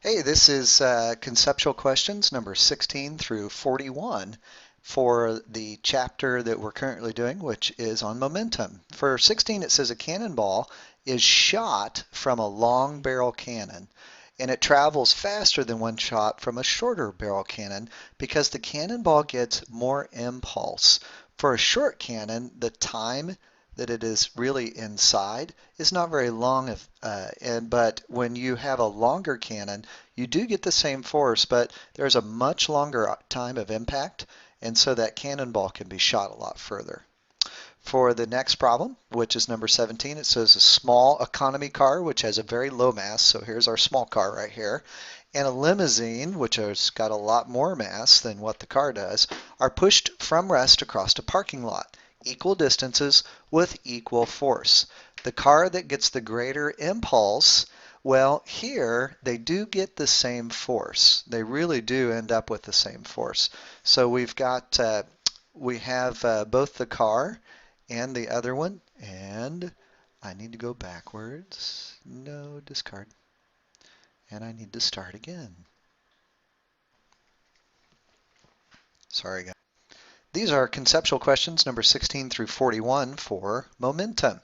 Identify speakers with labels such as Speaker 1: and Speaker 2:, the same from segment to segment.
Speaker 1: Hey, this is conceptual questions number 16 through 41 for the chapter that we're currently doing, which is on momentum. For 16, it says a cannonball is shot from a long barrel cannon, and it travels faster than one shot from a shorter barrel cannon because the cannonball gets more impulse. For a short cannon, the time that it is really inside is not very long, but when you have a longer cannon, you do get the same force, but there's a much longer time of impact, and so that cannonball can be shot a lot further. For the next problem, which is number 17, it says a small economy car, which has a very low mass, so here's our small car right here, and a limousine, which has got a lot more mass than what the car does, are pushed from rest across a parking lot, equal distances with equal force. The car that gets the greater impulse, well, here they do get the same force. They really do end up with the same force. So we have both the car and the other one, and I need to go backwards. No, discard. And I need to start again. Sorry, guys. These are conceptual questions number 16 through 41 for momentum.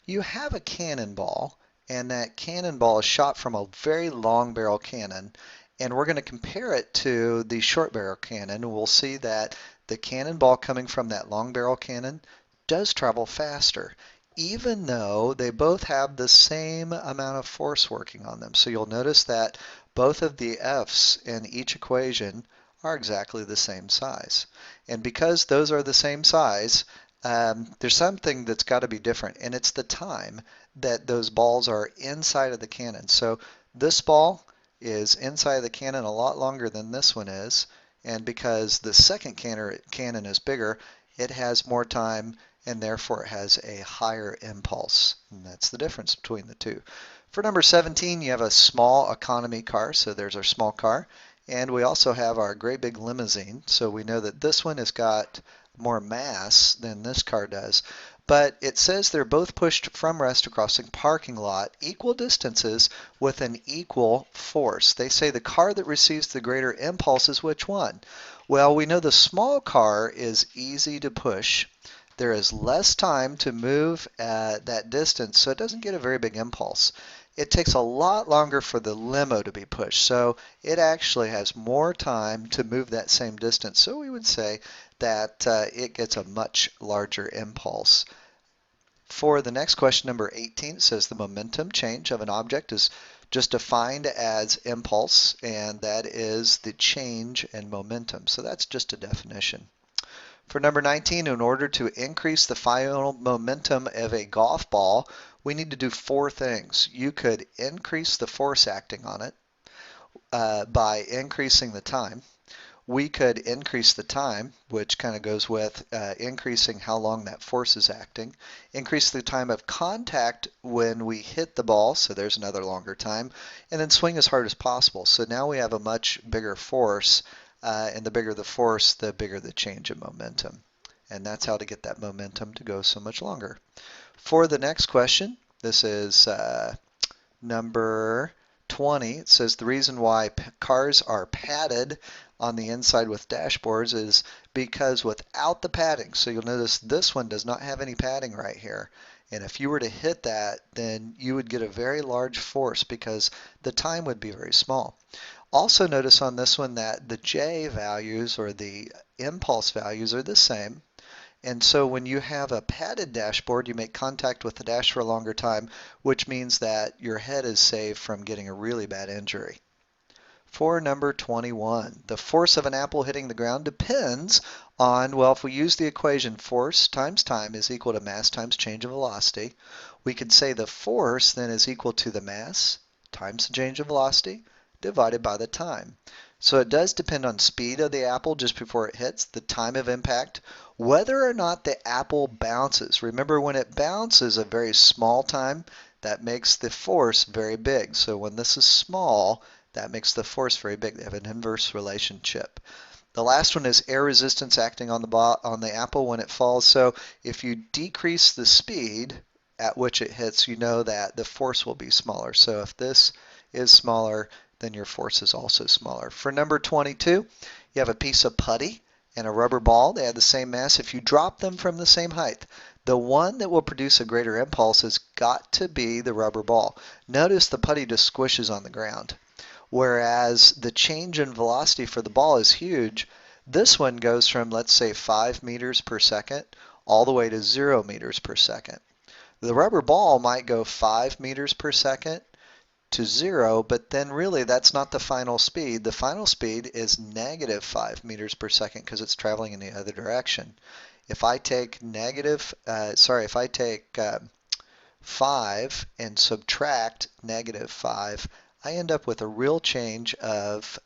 Speaker 1: You have a cannonball, and that cannonball is shot from a very long barrel cannon, and we're going to compare it to the short barrel cannon. We'll see that the cannonball coming from that long barrel cannon does travel faster, even though they both have the same amount of force working on them. So you'll notice that both of the F's in each equation are exactly the same size. And because those are the same size, there's something that's got to be different, and it's the time that those balls are inside of the cannon. So this ball is inside the cannon a lot longer than this one is, and because the second cannon is bigger, it has more time, and therefore it has a higher impulse. And that's the difference between the two. For number 17, you have a small economy car, so there's our small car. And we also have our great big limousine, so we know that this one has got more mass than this car does. But it says they're both pushed from rest across a parking lot, equal distances with an equal force. They say the car that receives the greater impulse is which one? Well, we know the small car is easy to push. There is less time to move that distance, so it doesn't get a very big impulse. It takes a lot longer for the limo to be pushed, so it actually has more time to move that same distance. So we would say that it gets a much larger impulse. For the next question, number 18, it says the momentum change of an object is just defined as impulse, and that is the change in momentum. So that's just a definition. For number 19, in order to increase the final momentum of a golf ball, we need to do four things. You could increase the force acting on it by increasing the time. We could increase the time, which kind of goes with increasing how long that force is acting. Increase the time of contact when we hit the ball, so there's another longer time. And then swing as hard as possible. So now we have a much bigger force, and the bigger the force, the bigger the change in momentum. And that's how to get that momentum to go so much longer. For the next question, this is number 20. It says the reason why cars are padded on the inside with dashboards is because without the padding, so you'll notice this one does not have any padding right here. And if you were to hit that, then you would get a very large force because the time would be very small. Also notice on this one that the J values or the impulse values are the same. And so when you have a padded dashboard, you make contact with the dash for a longer time, which means that your head is saved from getting a really bad injury. For number 21, the force of an apple hitting the ground depends on, well, if we use the equation force times time is equal to mass times change of velocity, we could say the force then is equal to the mass times the change of velocity divided by the time. So it does depend on speed of the apple just before it hits, the time of impact, whether or not the apple bounces. Remember, when it bounces a very small time, that makes the force very big. So when this is small, that makes the force very big. They have an inverse relationship. The last one is air resistance acting on the apple when it falls. So if you decrease the speed at which it hits, you know that the force will be smaller. So if this is smaller, then your force is also smaller. For number 22, you have a piece of putty and a rubber ball. They have the same mass. If you drop them from the same height, the one that will produce a greater impulse has got to be the rubber ball. Notice the putty just squishes on the ground, whereas the change in velocity for the ball is huge. This one goes from, let's say, 5 meters per second all the way to 0 meters per second. The rubber ball might go 5 meters per second to 0, but then really that's not the final speed. The final speed is negative 5 meters per second because it's traveling in the other direction. If I take 5 and subtract negative 5, I end up with a real change of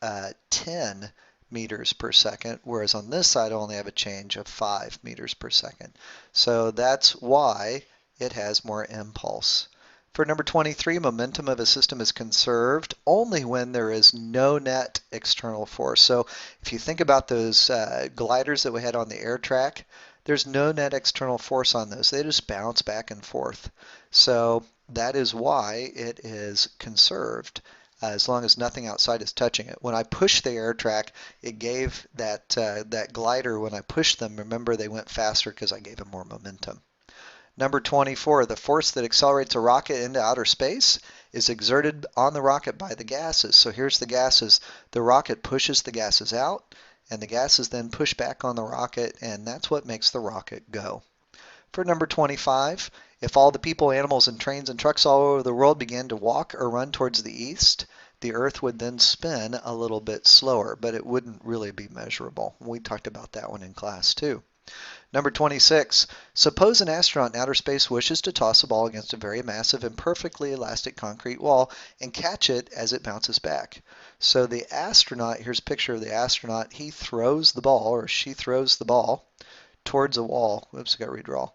Speaker 1: 10 meters per second, whereas on this side I only have a change of 5 meters per second. So that's why it has more impulse. For number 23, momentum of a system is conserved only when there is no net external force. So if you think about those gliders that we had on the air track, there's no net external force on those. They just bounce back and forth. So that is why it is conserved as long as nothing outside is touching it. When I pushed the air track, it gave that glider, when I pushed them, remember they went faster because I gave them more momentum. Number 24, the force that accelerates a rocket into outer space is exerted on the rocket by the gases. So here's the gases. The rocket pushes the gases out, and the gases then push back on the rocket, and that's what makes the rocket go. For number 25, if all the people, animals, and trains and trucks all over the world began to walk or run towards the east, the Earth would then spin a little bit slower, but it wouldn't really be measurable. We talked about that one in class too. Number 26, suppose an astronaut in outer space wishes to toss a ball against a very massive and perfectly elastic concrete wall and catch it as it bounces back. So the astronaut, here's a picture of the astronaut, he throws the ball, or she throws the ball towards a wall. Whoops, I got to redraw.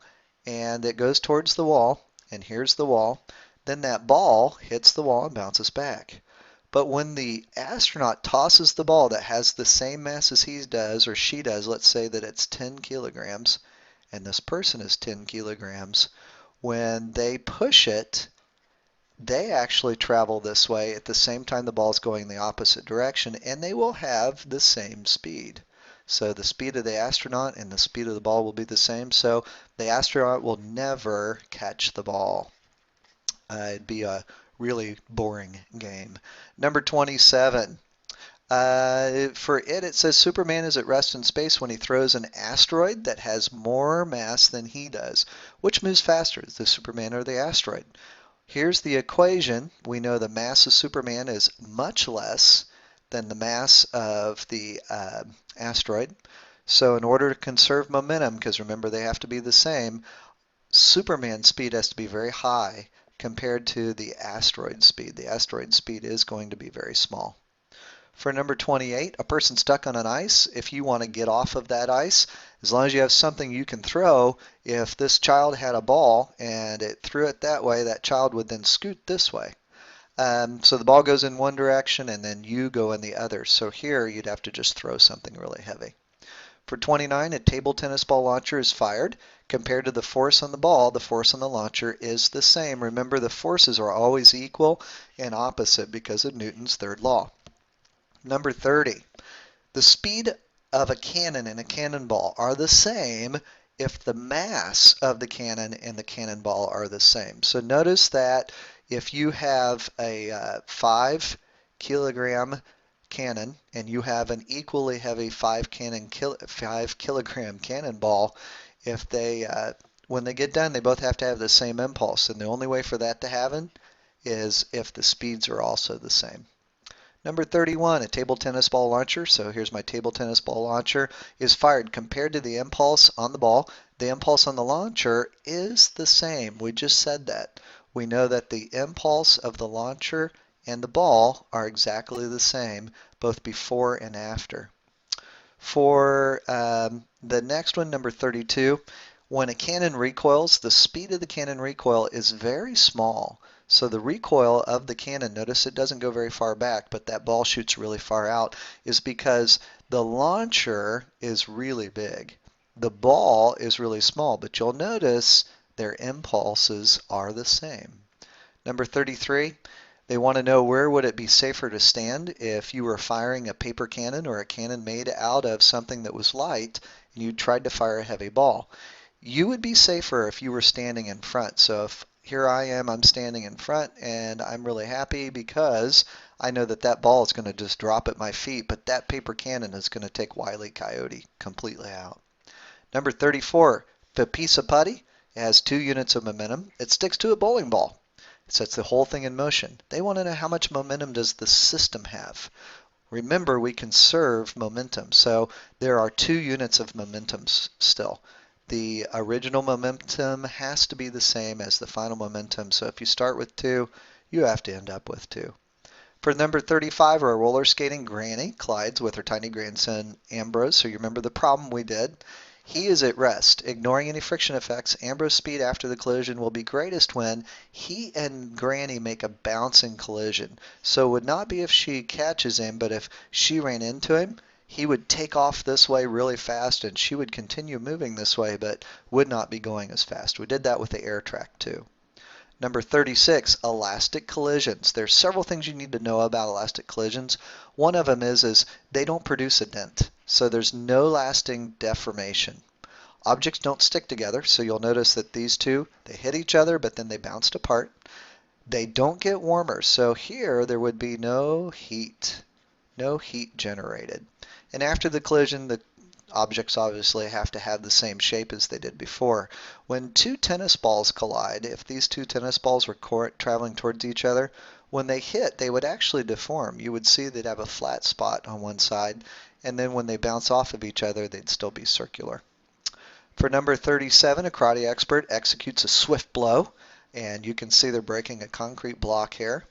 Speaker 1: And it goes towards the wall, and here's the wall. Then that ball hits the wall and bounces back. But when the astronaut tosses the ball that has the same mass as he does or she does, let's say that it's 10 kilograms, and this person is 10 kilograms, when they push it, they actually travel this way at the same time the ball is going the opposite direction, and they will have the same speed. So the speed of the astronaut and the speed of the ball will be the same, so the astronaut will never catch the ball. It'd be a really boring game. Number 27. For it says Superman is at rest in space when he throws an asteroid that has more mass than he does. Which moves faster, the Superman or the asteroid? Here's the equation. We know the mass of Superman is much less than the mass of the asteroid. So in order to conserve momentum, because remember they have to be the same, Superman's speed has to be very high compared to the asteroid speed. The asteroid speed is going to be very small. For number 28, a person stuck on an ice, if you want to get off of that ice, as long as you have something you can throw, if this child had a ball and it threw it that way, that child would then scoot this way. So the ball goes in one direction and then you go in the other. So here you'd have to just throw something really heavy. For 29, a table tennis ball launcher is fired. Compared to the force on the ball, the force on the launcher is the same. Remember, the forces are always equal and opposite because of Newton's third law. Number 30, the speed of a cannon and a cannonball are the same if the mass of the cannon and the cannonball are the same. So notice that if you have a 5 kilogram cannon and you have an equally heavy 5 kilogram cannonball, if they when they get done, they both have to have the same impulse, and the only way for that to happen is if the speeds are also the same. Number 31, a table tennis ball launcher, so here's my table tennis ball launcher, is fired. Compared to the impulse on the ball, the impulse on the launcher is the same. We just said that. We know that the impulse of the launcher and the ball are exactly the same, both before and after. For the next one, number 32, when a cannon recoils, the speed of the cannon recoil is very small. So the recoil of the cannon, notice it doesn't go very far back, but that ball shoots really far out, is because the launcher is really big. The ball is really small, but you'll notice their impulses are the same. Number 33, They want to know where would it be safer to stand if you were firing a paper cannon or a cannon made out of something that was light and you tried to fire a heavy ball. You would be safer if you were standing in front. So if here I am, I'm standing in front and I'm really happy because I know that that ball is going to just drop at my feet, but that paper cannon is going to take Wile E. Coyote completely out. Number 34, the piece of putty, it has 2 units of momentum. It sticks to a bowling ball. It sets the whole thing in motion. They want to know how much momentum does the system have. Remember, we conserve momentum, so there are 2 units of momentum still. The original momentum has to be the same as the final momentum, so if you start with 2, you have to end up with 2. For number 35, our roller skating granny collides with her tiny grandson Ambrose. So you remember the problem we did. He is at rest. Ignoring any friction effects, Ambrose's speed after the collision will be greatest when he and Granny make a bouncing collision. So it would not be if she catches him, but if she ran into him, he would take off this way really fast and she would continue moving this way but would not be going as fast. We did that with the air track too. Number 36, elastic collisions. There's several things you need to know about elastic collisions. One of them is they don't produce a dent, so there's no lasting deformation. Objects don't stick together, so you'll notice that these two, they hit each other, but then they bounced apart. They don't get warmer, so here there would be no heat generated. And after the collision, the objects obviously have to have the same shape as they did before. When 2 tennis balls collide, if these 2 tennis balls were traveling towards each other, when they hit, they would actually deform. You would see they'd have a flat spot on one side, and then when they bounce off of each other, they'd still be circular. For number 37, a karate expert executes a swift blow, and you can see they're breaking a concrete block here.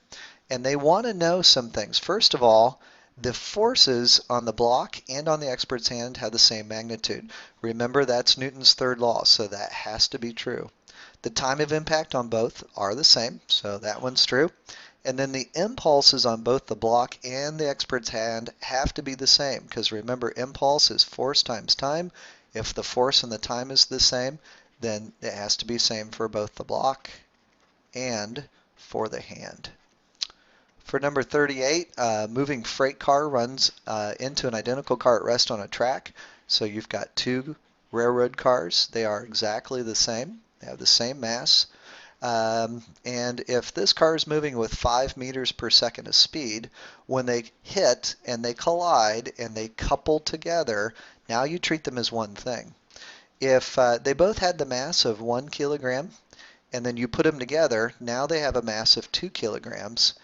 Speaker 1: And they want to know some things. First of all, the forces on the block and on the expert's hand have the same magnitude. Remember, that's Newton's third law, so that has to be true. The time of impact on both are the same, so that one's true. And then the impulses on both the block and the expert's hand have to be the same, because remember, impulse is force times time. If the force and the time is the same, then it has to be the same for both the block and for the hand. For number 38, moving freight car runs into an identical car at rest on a track. So you've got 2 railroad cars. They are exactly the same. They have the same mass. And if this car is moving with 5 meters per second of speed, when they hit and they collide and they couple together, now you treat them as one thing. If they both had the mass of 1 kilogram and then you put them together, now they have a mass of 2 kilograms.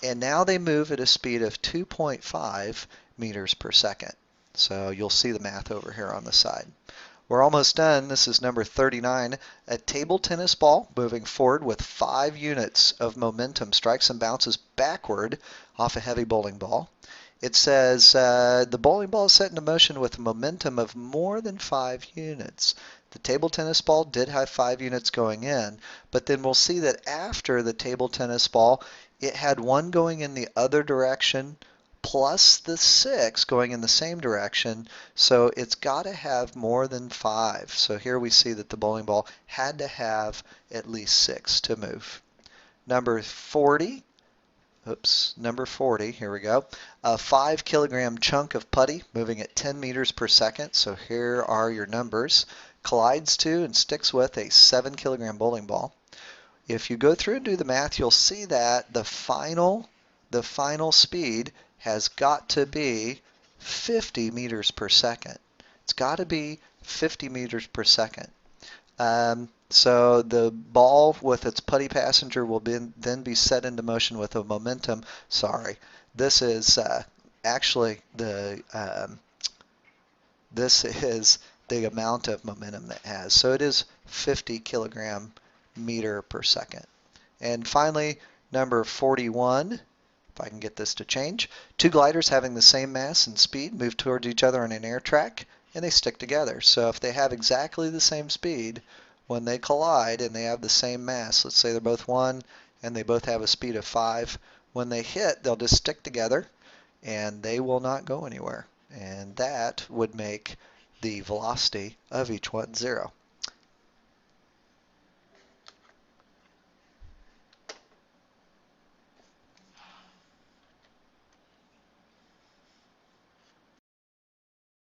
Speaker 1: And now they move at a speed of 2.5 meters per second. So you'll see the math over here on the side. We're almost done. This is number 39. A table tennis ball moving forward with 5 units of momentum strikes and bounces backward off a heavy bowling ball. It says the bowling ball is set into motion with a momentum of more than 5 units. The table tennis ball did have 5 units going in, but then we'll see that after the table tennis ball, it had 1 going in the other direction plus the 6 going in the same direction, so it's got to have more than 5. So here we see that the bowling ball had to have at least 6 to move. Number 40, here we go. A 5 kilogram chunk of putty moving at 10 meters per second, so here are your numbers, collides to and sticks with a 7 kilogram bowling ball. If you go through and do the math, you'll see that the final speed has got to be 50 meters per second. It's got to be 50 meters per second. So the ball with its putty passenger will then be set into motion with a momentum. Sorry, this is actually this is the amount of momentum that it has. So it is 50 kilogram meter per second. And finally, number 41, if I can get this to change, 2 gliders having the same mass and speed move towards each other on an air track, and they stick together. So if they have exactly the same speed, when they collide and they have the same mass, let's say they're both 1 and they both have a speed of 5, when they hit, they'll just stick together and they will not go anywhere. And that would make the velocity of each one 0.